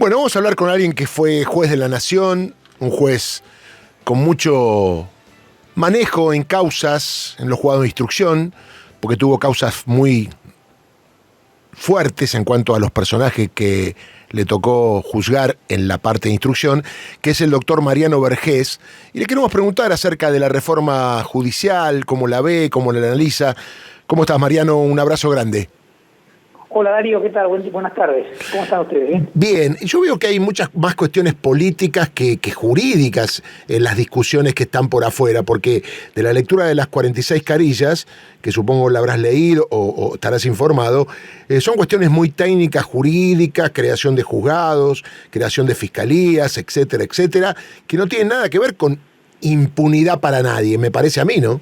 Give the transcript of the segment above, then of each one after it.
Bueno, vamos a hablar con alguien que fue juez de la Nación, un juez con mucho manejo en causas, en los juzgados de instrucción, porque tuvo causas muy fuertes en cuanto a los personajes que le tocó juzgar en la parte de instrucción, que es el doctor Mariano Vergés, y le queremos preguntar acerca de la reforma judicial, cómo la ve, cómo la analiza. ¿Cómo estás, Mariano? Un abrazo grande. Hola Darío, ¿qué tal? Buenas tardes. ¿Cómo están ustedes? Bien, yo veo que hay muchas más cuestiones políticas que jurídicas en las discusiones que están por afuera, porque de la lectura de las 46 carillas, que supongo la habrás leído o estarás informado, son cuestiones muy técnicas, jurídicas, creación de juzgados, creación de fiscalías, etcétera, etcétera, que no tienen nada que ver con impunidad para nadie, me parece a mí, ¿no?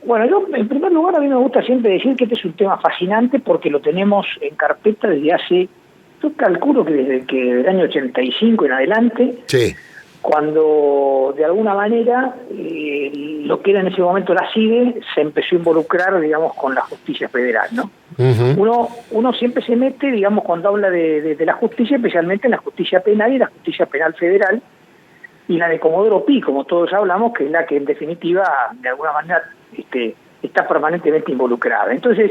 Bueno, yo en primer lugar a mí me gusta siempre decir que este es un tema fascinante porque lo tenemos en carpeta desde hace, yo calculo que desde el año 85 en adelante, Sí. Cuando de alguna manera lo que era en ese momento la CIDE se empezó a involucrar, digamos, con la justicia federal, ¿no? Uh-huh. Uno siempre se mete, digamos, cuando habla de la justicia, especialmente en la justicia penal y la justicia penal federal, y la de Comodoro Pi, como todos hablamos, que es la que en definitiva, de alguna manera, está permanentemente involucrada. Entonces,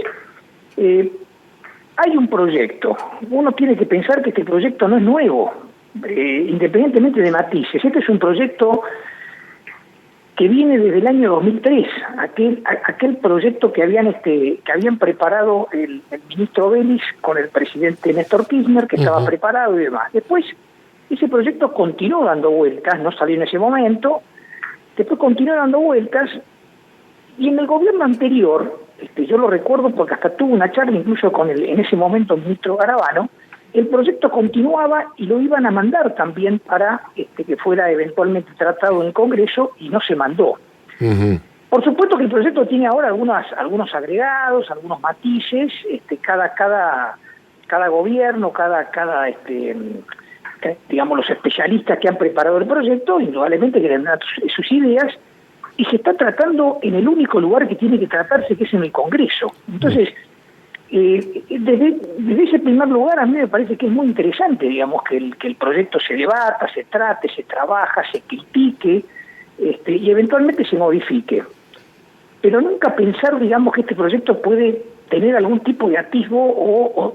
hay un proyecto. Uno tiene que pensar que este proyecto no es nuevo, independientemente de matices. Este es un proyecto que viene desde el año 2003, aquel proyecto que habían preparado el ministro Vélez con el presidente Néstor Kirchner, que estaba preparado y demás. Después, ese proyecto continuó dando vueltas, no salió en ese momento, después continuó dando vueltas, y en el gobierno anterior, yo lo recuerdo porque hasta tuve una charla incluso con en ese momento el ministro Garabano, el proyecto continuaba y lo iban a mandar también para que fuera eventualmente tratado en el Congreso y no se mandó. Uh-huh. Por supuesto que el proyecto tiene ahora algunos agregados, algunos matices, cada gobierno, digamos, los especialistas que han preparado el proyecto, indudablemente que tendrán sus ideas, y se está tratando en el único lugar que tiene que tratarse, que es en el Congreso. Entonces, desde ese primer lugar, a mí me parece que es muy interesante, digamos, que el proyecto se debata, se trate, se trabaja, se critique, y eventualmente se modifique. Pero nunca pensar, digamos, que este proyecto puede tener algún tipo de atisbo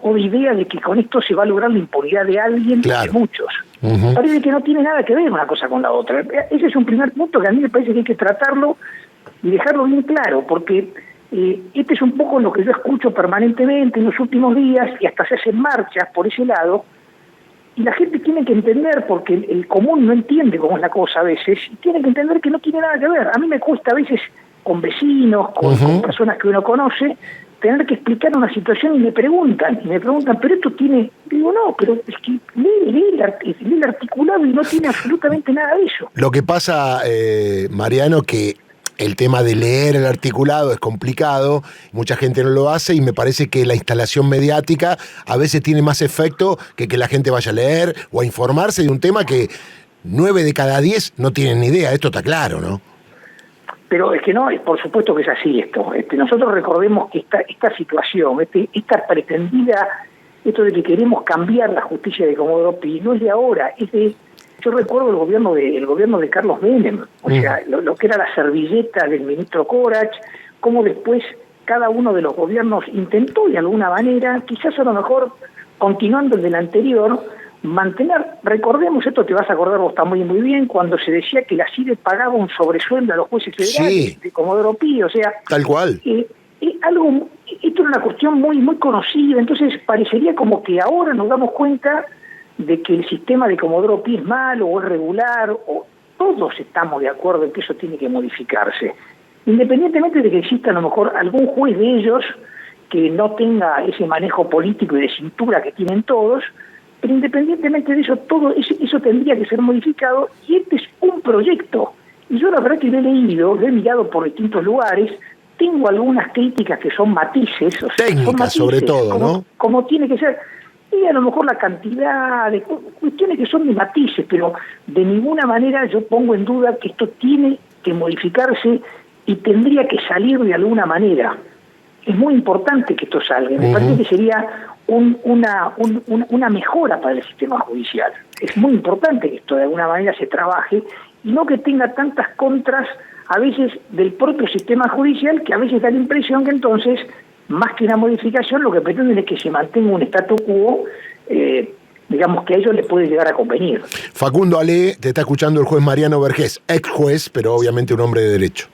o de idea de que con esto se va a lograr la impunidad de alguien, claro, de muchos. Uh-huh. Parece que no tiene nada que ver una cosa con la otra. Ese es un primer punto que a mí me parece que hay que tratarlo y dejarlo bien claro, porque este es un poco lo que yo escucho permanentemente en los últimos días, y hasta se hacen marchas por ese lado, y la gente tiene que entender, porque el común no entiende cómo es la cosa a veces, y tiene que entender que no tiene nada que ver. A mí me cuesta a veces con vecinos, con personas que uno conoce, tener que explicar una situación y me preguntan, pero esto tiene... Digo, no, pero es que lee el articulado y no tiene absolutamente nada de eso. Lo que pasa, Mariano, que el tema de leer el articulado es complicado, mucha gente no lo hace, y me parece que la instalación mediática a veces tiene más efecto que la gente vaya a leer o a informarse de un tema que 9 de cada 10 no tienen ni idea. Esto está claro, ¿no? Pero es que no, por supuesto que es así esto. Nosotros recordemos que esta situación, esta pretendida, esto de que queremos cambiar la justicia de Comodoro Pi, no es de ahora, yo recuerdo el gobierno de Carlos Menem, o sea, lo que era la servilleta del ministro Corach, cómo después cada uno de los gobiernos intentó de alguna manera, quizás a lo mejor continuando el del anterior, mantener, recordemos, esto te vas a acordar vos también muy bien, cuando se decía que la CIDE pagaba un sobresueldo a los jueces federales de Comodoro Pi, o sea... Tal cual. Esto era una cuestión muy, muy conocida, entonces parecería como que ahora nos damos cuenta de que el sistema de Comodoro Pi es malo o es regular, o todos estamos de acuerdo en que eso tiene que modificarse, independientemente de que exista a lo mejor algún juez de ellos que no tenga ese manejo político y de cintura que tienen todos, pero independientemente de eso, todo eso tendría que ser modificado, y este es un proyecto. Y yo la verdad que lo he leído, lo he mirado por distintos lugares, tengo algunas críticas que son matices, o sea, técnicas, son matices, sobre todo, ¿no? Como tiene que ser, y a lo mejor la cantidad de cuestiones que son de matices, pero de ninguna manera yo pongo en duda que esto tiene que modificarse y tendría que salir de alguna manera. es muy importante que esto salga. Me parece que sería una mejora para el sistema judicial. Es muy importante que esto de alguna manera se trabaje y no que tenga tantas contras a veces del propio sistema judicial, que a veces da la impresión que entonces, más que una modificación, lo que pretenden es que se mantenga un statu quo, digamos que a ellos les puede llegar a convenir. Facundo Ale, te está escuchando el juez Mariano Vergés, ex juez, pero obviamente un hombre de derecho.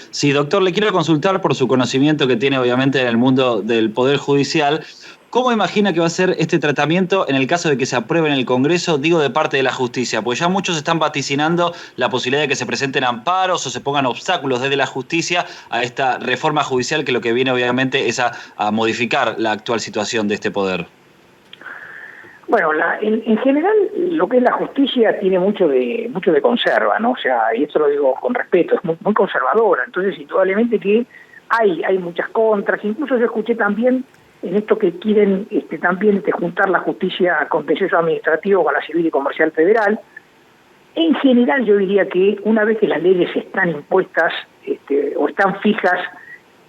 Sí, doctor, le quiero consultar por su conocimiento que tiene obviamente en el mundo del Poder Judicial. ¿Cómo imagina que va a ser este tratamiento en el caso de que se apruebe en el Congreso, digo, de parte de la justicia? Pues ya muchos están vaticinando la posibilidad de que se presenten amparos o se pongan obstáculos desde la justicia a esta reforma judicial, que lo que viene obviamente es a modificar la actual situación de este poder. Bueno, en general lo que es la justicia tiene mucho de conserva, ¿no? O sea, y esto lo digo con respeto, es muy conservadora. Entonces, indudablemente que hay muchas contras. Incluso yo escuché también en esto que quieren también juntar la justicia contencioso administrativo con la civil y comercial federal. En general yo diría que una vez que las leyes están impuestas o están fijas,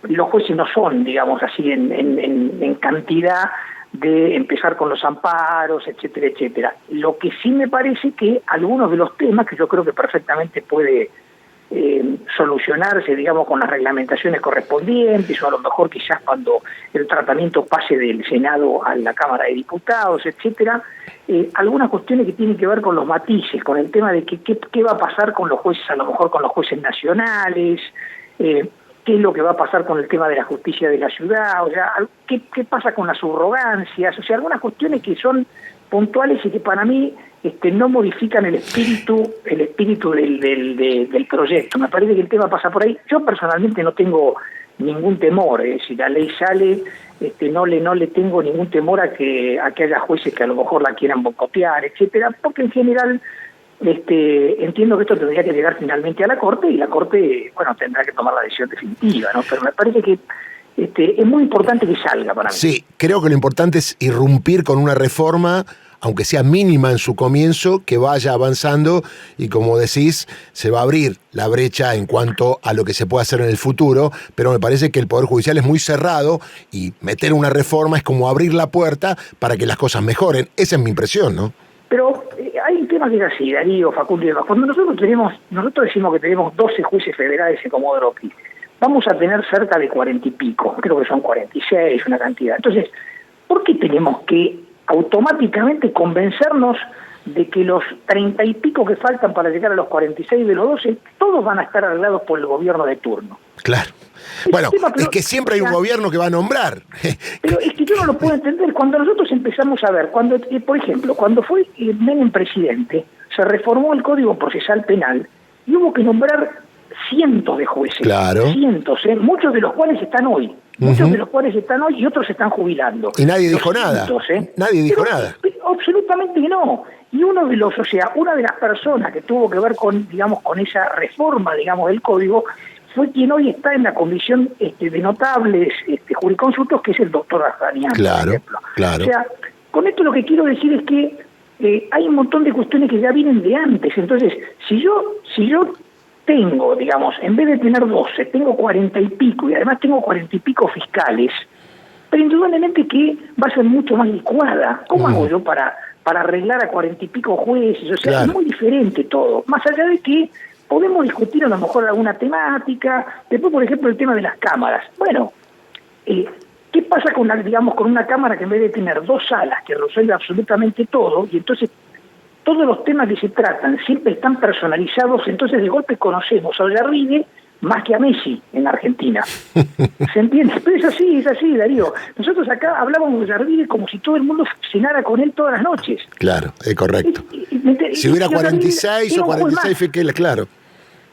los jueces no son, digamos así, en cantidad de empezar con los amparos, etcétera, etcétera. Lo que sí me parece que algunos de los temas que yo creo que perfectamente puede solucionarse, digamos, con las reglamentaciones correspondientes, o a lo mejor quizás cuando el tratamiento pase del Senado a la Cámara de Diputados, etcétera, algunas cuestiones que tienen que ver con los matices, con el tema de qué va a pasar con los jueces, a lo mejor con los jueces nacionales, qué es lo que va a pasar con el tema de la justicia de la ciudad, o sea, qué pasa con las subrogancias, o sea, algunas cuestiones que son puntuales y que para mí no modifican el espíritu del proyecto. Me parece que el tema pasa por ahí. Yo personalmente no tengo ningún temor, si la ley sale, no le tengo ningún temor a que haya jueces que a lo mejor la quieran boicotear, etcétera, porque en general entiendo que esto tendría que llegar finalmente a la Corte y la Corte, bueno, tendrá que tomar la decisión definitiva, ¿no? Pero me parece que es muy importante que salga para mí. Sí, creo que lo importante es irrumpir con una reforma, aunque sea mínima en su comienzo, que vaya avanzando y, como decís, se va a abrir la brecha en cuanto a lo que se puede hacer en el futuro, pero me parece que el Poder Judicial es muy cerrado y meter una reforma es como abrir la puerta para que las cosas mejoren. Esa es mi impresión, ¿no? Pero hay un tema que es así, Darío, Facundo y demás. Cuando nosotros decimos que tenemos 12 jueces federales en Comodoro Pi, vamos a tener cerca de 40 y pico, creo que son 46, una cantidad. Entonces, ¿por qué tenemos que automáticamente convencernos de que los 30 y pico que faltan para llegar a los 46 de los 12, todos van a estar arreglados por el gobierno de turno? Claro. Bueno, es que siempre hay un gobierno que va a nombrar. Pero es que yo no lo puedo entender. Cuando nosotros empezamos a ver, por ejemplo, cuando fue Menem presidente, se reformó el Código Procesal Penal y hubo que nombrar cientos de jueces. Claro. Cientos, muchos de los cuales están hoy. Muchos de los cuales están hoy y otros se están jubilando. Y nadie dijo nada. Nadie dijo nada. Absolutamente no. Y una de las personas que tuvo que ver con esa reforma, del código, fue quien hoy está en la comisión de notables jurisconsultos, que es el doctor Azanian, por ejemplo. Claro. O sea, con esto lo que quiero decir es que hay un montón de cuestiones que ya vienen de antes. Entonces, si yo tengo, en vez de tener 12, tengo 40 y pico, y además tengo 40 y pico fiscales, pero indudablemente que va a ser mucho más licuada. ¿Cómo hago yo para arreglar a 40 y pico jueces? O sea, es muy diferente todo. Más allá de que podemos discutir a lo mejor alguna temática. Después, por ejemplo, el tema de las cámaras. Bueno, ¿qué pasa con una cámara que en vez de tener 2 salas que resuelve absolutamente todo, y entonces todos los temas que se tratan siempre están personalizados, entonces de golpe conocemos a Ollarvide más que a Messi en Argentina? ¿Se entiende? Pero es así, Darío. Nosotros acá hablábamos de Ollarvide como si todo el mundo cenara con él todas las noches. Claro, es correcto. Si hubiera 46 o 46 fiscales, claro.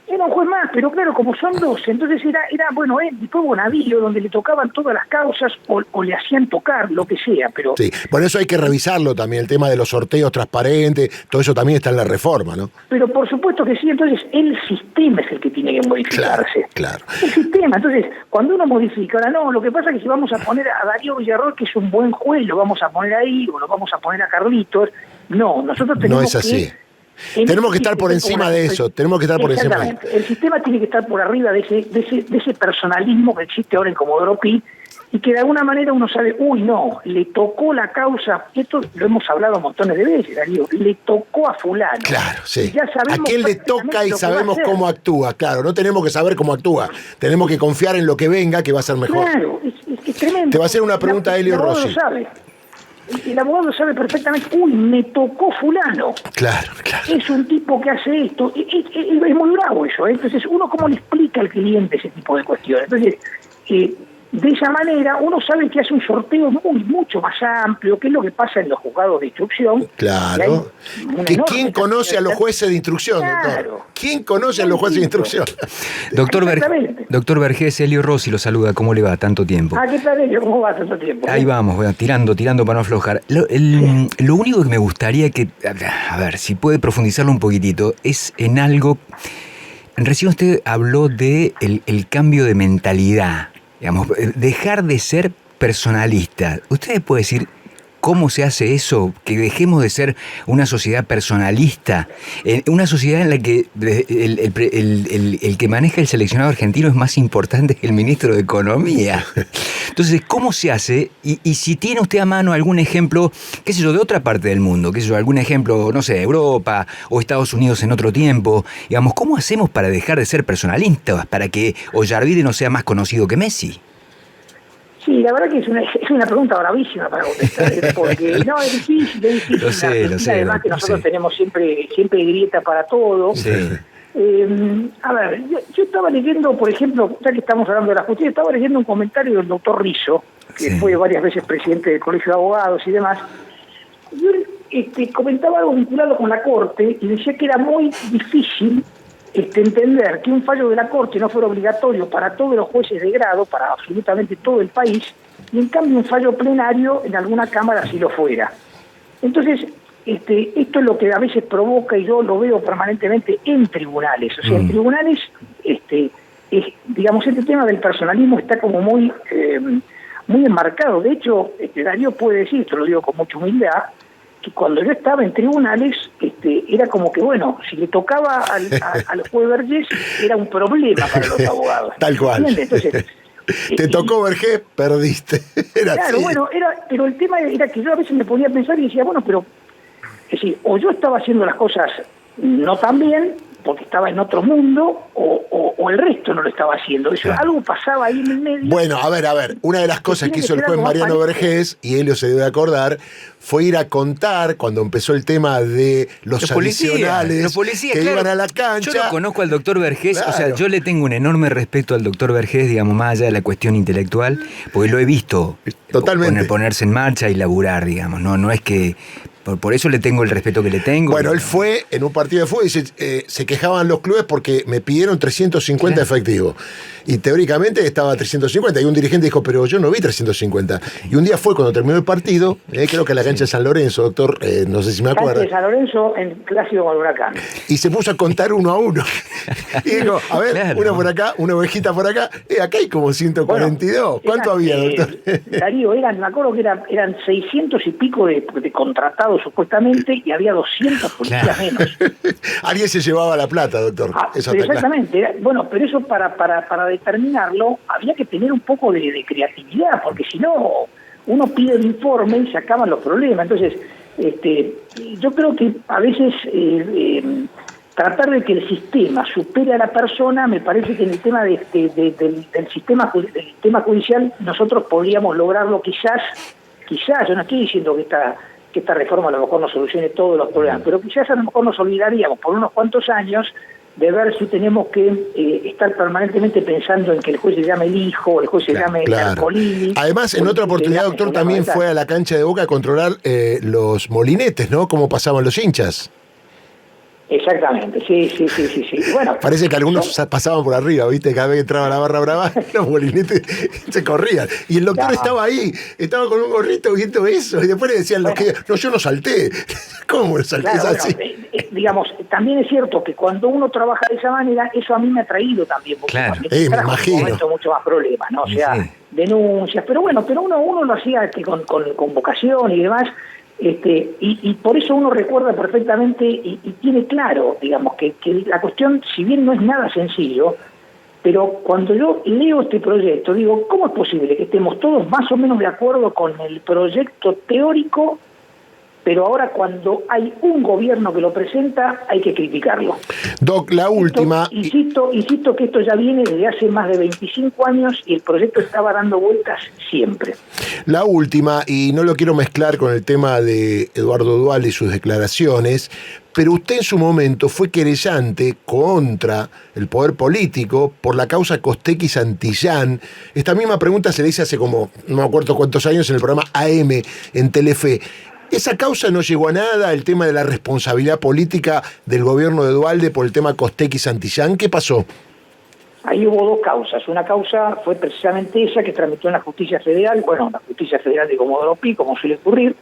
Era un juez más, pero claro, como son 12, entonces era después Bonavillo, donde le tocaban todas las causas o le hacían tocar, lo que sea, pero... Sí, por eso hay que revisarlo también, el tema de los sorteos transparentes, todo eso también está en la reforma, ¿no? Pero por supuesto que sí, entonces el sistema es el que tiene que modificarse. Claro. El sistema, entonces, cuando uno modifica, ahora no, lo que pasa es que si vamos a poner a Darío Villarroel, que es un buen juez, lo vamos a poner ahí, o lo vamos a poner a Carlitos, no, nosotros tenemos no es así. Tenemos que estar por encima de eso, tenemos que estar por encima de eso. El sistema tiene que estar por arriba de ese personalismo que existe ahora en Comodoro Pi, y que de alguna manera uno sabe, uy, no, le tocó la causa, esto lo hemos hablado montones de veces, Darío, le tocó a fulano. Claro, sí. Ya sabemos a quién le toca y sabemos cómo actúa, claro, no tenemos que saber cómo actúa, tenemos que confiar en lo que venga, que va a ser mejor. Claro, es tremendo. Te va a hacer una pregunta a Elio Rossi. El abogado sabe perfectamente, uy, me tocó fulano. Claro. Es un tipo que hace esto. Es muy bravo eso. Entonces, uno cómo le explica al cliente ese tipo de cuestiones. Entonces, de esa manera, uno sabe que hace un sorteo mucho más amplio, que es lo que pasa en los juzgados de instrucción. Claro. ¿Quién conoce a los jueces de instrucción, claro, doctor? ¿Quién conoce a los jueces de instrucción? Doctor Vergés, Elio Rossi lo saluda. ¿Cómo le va? Tanto tiempo. ¿Qué tal, Elio? ¿Cómo va tanto tiempo? Ahí vamos, tirando para no aflojar. Lo único que me gustaría que, a ver, si puede profundizarlo un poquitito, es en algo. Recién usted habló de el cambio de mentalidad. Digamos, dejar de ser personalista. ¿Usted puede decir cómo se hace eso? Que dejemos de ser una sociedad personalista, una sociedad en la que el que maneja el seleccionado argentino es más importante que el ministro de Economía. Entonces, ¿cómo se hace? Y si tiene usted a mano algún ejemplo, qué sé yo, de otra parte del mundo, qué sé yo, algún ejemplo, no sé, Europa o Estados Unidos en otro tiempo, digamos, ¿cómo hacemos para dejar de ser personalistas, para que Ollarvide no sea más conocido que Messi? Sí, la verdad que es una pregunta bravísima para contestar, porque no, es difícil. Lo sé. Además que nosotros tenemos siempre grieta para todo. Sí. A ver, yo estaba leyendo, por ejemplo, ya que estamos hablando de la justicia, estaba leyendo un comentario del doctor Rizzo, que fue varias veces presidente del Colegio de Abogados y demás, y él comentaba algo vinculado con la Corte y decía que era muy difícil entender que un fallo de la Corte no fuera obligatorio para todos los jueces de grado, para absolutamente todo el país, y en cambio un fallo plenario en alguna Cámara sí lo fuera. Entonces, esto es lo que a veces provoca, y yo lo veo permanentemente en tribunales. O sea, en tribunales, digamos, este tema del personalismo está como muy enmarcado. De hecho, Darío puede decir, esto lo digo con mucha humildad, que cuando yo estaba en tribunales, era como que, bueno, si le tocaba al juez Vergés, era un problema para los abogados. Tal cual. Entonces, te tocó Vergés, perdiste. Claro, así. Bueno, pero el tema era que yo a veces me ponía a pensar y decía, bueno, pero, es decir, o yo estaba haciendo las cosas no tan bien, porque estaba en otro mundo, o el resto no lo estaba haciendo. Eso, claro. Algo pasaba ahí en el medio. Bueno, a ver, una de las cosas que hizo el juez Mariano Vergés, y Elio se debe acordar, fue ir a contar, cuando empezó el tema de los adicionales que claro, iban a la cancha. Yo no conozco al doctor Vergés, claro. O sea, yo le tengo un enorme respeto al doctor Vergés, digamos, más allá de la cuestión intelectual, porque lo he visto totalmente ponerse en marcha y laburar, digamos, no es que... Por eso le tengo el respeto que le tengo. Bueno, él fue en un partido de fútbol y se quejaban los clubes porque me pidieron 350 efectivos. Y teóricamente estaba 350. Y un dirigente dijo, pero yo no vi 350. Y un día fue cuando terminó el partido, creo que a la cancha de San Lorenzo, doctor, no sé si me acuerdo. Cancha de San Lorenzo en clásico con el Huracán. Y se puso a contar uno a uno. Y dijo, a ver, claro. Una por acá, una ovejita por acá. Acá hay como 142. Bueno, ¿cuánto había, doctor? Darío, me acuerdo que eran 600 y pico de contratados supuestamente, y había 200 policías menos. Alguien se llevaba la plata, doctor. Eso pero exactamente. Bueno, pero eso para determinarlo había que tener un poco de creatividad, porque si no, uno pide el informe y se acaban los problemas. Entonces, yo creo que a veces tratar de que el sistema supere a la persona, me parece que en el tema del sistema judicial nosotros podríamos lograrlo quizás, yo no estoy diciendo que esta reforma a lo mejor no solucione todos los problemas, pero quizás a lo mejor nos olvidaríamos por unos cuantos años de ver si tenemos que estar permanentemente pensando en que el juez se llame el hijo, el juez se llame Arcolini. Además, en otra oportunidad, doctor, también fue a la cancha de Boca a controlar los molinetes, ¿no? Cómo pasaban los hinchas. Exactamente, sí. Bueno, parece que algunos pasaban por arriba, ¿viste? Cada vez que entraba la barra brava, los molinetes se corrían. Y el doctor estaba ahí, estaba con un gorrito viendo eso. Y después le decían los que, no, yo no salté. ¿Cómo no salté? Claro, así? Digamos, también es cierto que cuando uno trabaja de esa manera, eso a mí me ha traído también. Porque claro, me imagino. En un momento mucho más problemas, ¿no? O sea, denuncias. Pero bueno, uno lo hacía con vocación y demás. Y por eso uno recuerda perfectamente y tiene claro, digamos, que la cuestión, si bien no es nada sencillo, pero cuando yo leo este proyecto, digo, ¿cómo es posible que estemos todos más o menos de acuerdo con el proyecto teórico, pero ahora cuando hay un gobierno que lo presenta hay que criticarlo? Doc, la última... Insisto que esto ya viene desde hace más de 25 años y el proyecto estaba dando vueltas siempre. La última, y no lo quiero mezclar con el tema de Eduardo Duhalde y sus declaraciones, pero usted en su momento fue querellante contra el poder político por la causa Costecchi y Santillán. Esta misma pregunta se le hice hace como, no me acuerdo cuántos años, en el programa AM en Telefe. ¿Esa causa no llegó a nada, el tema de la responsabilidad política del gobierno de Duhalde por el tema Costecchi y Santillán? ¿Qué pasó? Ahí hubo dos causas. Una causa fue precisamente esa que tramitó en la Justicia Federal, la Justicia Federal de Comodoro Pi, como suele ocurrir,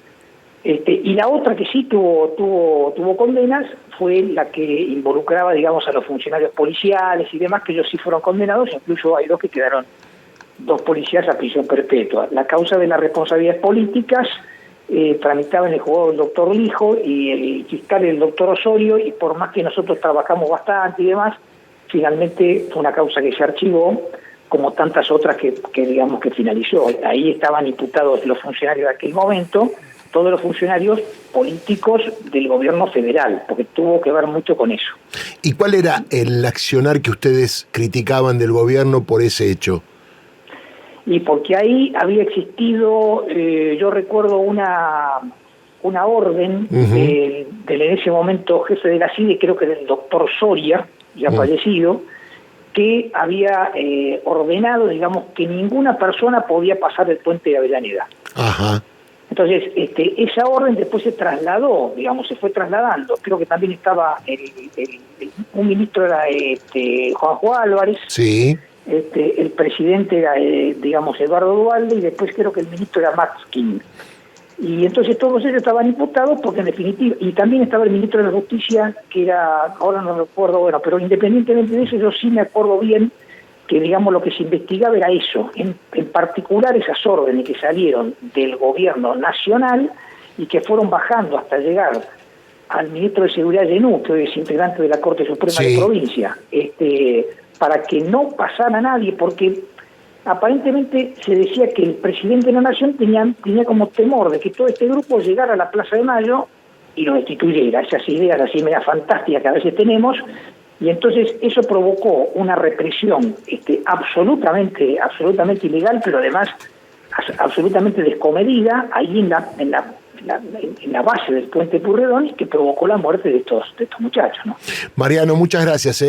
y la otra que sí tuvo condenas fue la que involucraba, digamos, a los funcionarios policiales y demás, que ellos sí fueron condenados, incluso hay dos policías a prisión perpetua. La causa de las responsabilidades políticas tramitaba en el juzgado el doctor Lijo y el fiscal el doctor Osorio, y por más que nosotros trabajamos bastante y demás, finalmente fue una causa que se archivó, como tantas otras que digamos que finalizó. Ahí estaban imputados los funcionarios de aquel momento, todos los funcionarios políticos del gobierno federal, porque tuvo que ver mucho con eso. ¿Y cuál era el accionar que ustedes criticaban del gobierno por ese hecho? Y porque ahí había existido, yo recuerdo una orden del en ese momento jefe de la CIDE, creo que del doctor Soria, ya fallecido, que había ordenado, digamos, que ninguna persona podía pasar el puente de Avellaneda. Ajá. Entonces, esa orden después se trasladó, digamos, se fue trasladando. Creo que también estaba un ministro, era Juanjo Álvarez. Sí. El presidente era, digamos, Eduardo Duhalde, y después creo que el ministro era Max King. Y entonces todos ellos estaban imputados porque en definitiva, y también estaba el ministro de la Justicia, que era, ahora no recuerdo, pero independientemente de eso, yo sí me acuerdo bien que, digamos, lo que se investigaba era eso, en particular esas órdenes que salieron del gobierno nacional y que fueron bajando hasta llegar al ministro de Seguridad Yenú, que hoy es integrante de la Corte Suprema de Provincia, para que no pasara nadie, porque aparentemente se decía que el presidente de la Nación tenía como temor de que todo este grupo llegara a la Plaza de Mayo y lo destituyera, esas ideas así media fantásticas que a veces tenemos, y entonces eso provocó una represión absolutamente ilegal, pero además absolutamente descomedida ahí en la base del puente Purredón, y que provocó la muerte de estos muchachos, ¿no? Mariano, muchas gracias,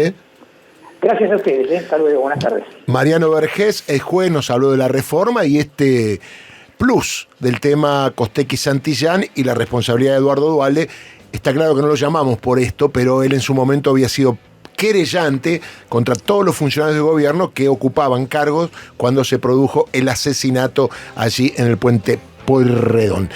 Gracias a ustedes, hasta luego, buenas tardes. Mariano Vergés, el juez, nos habló de la reforma y este plus del tema Costecchi Santillán y la responsabilidad de Eduardo Duhalde. Está claro que no lo llamamos por esto, pero él en su momento había sido querellante contra todos los funcionarios del gobierno que ocupaban cargos cuando se produjo el asesinato allí en el puente Pueyrredón.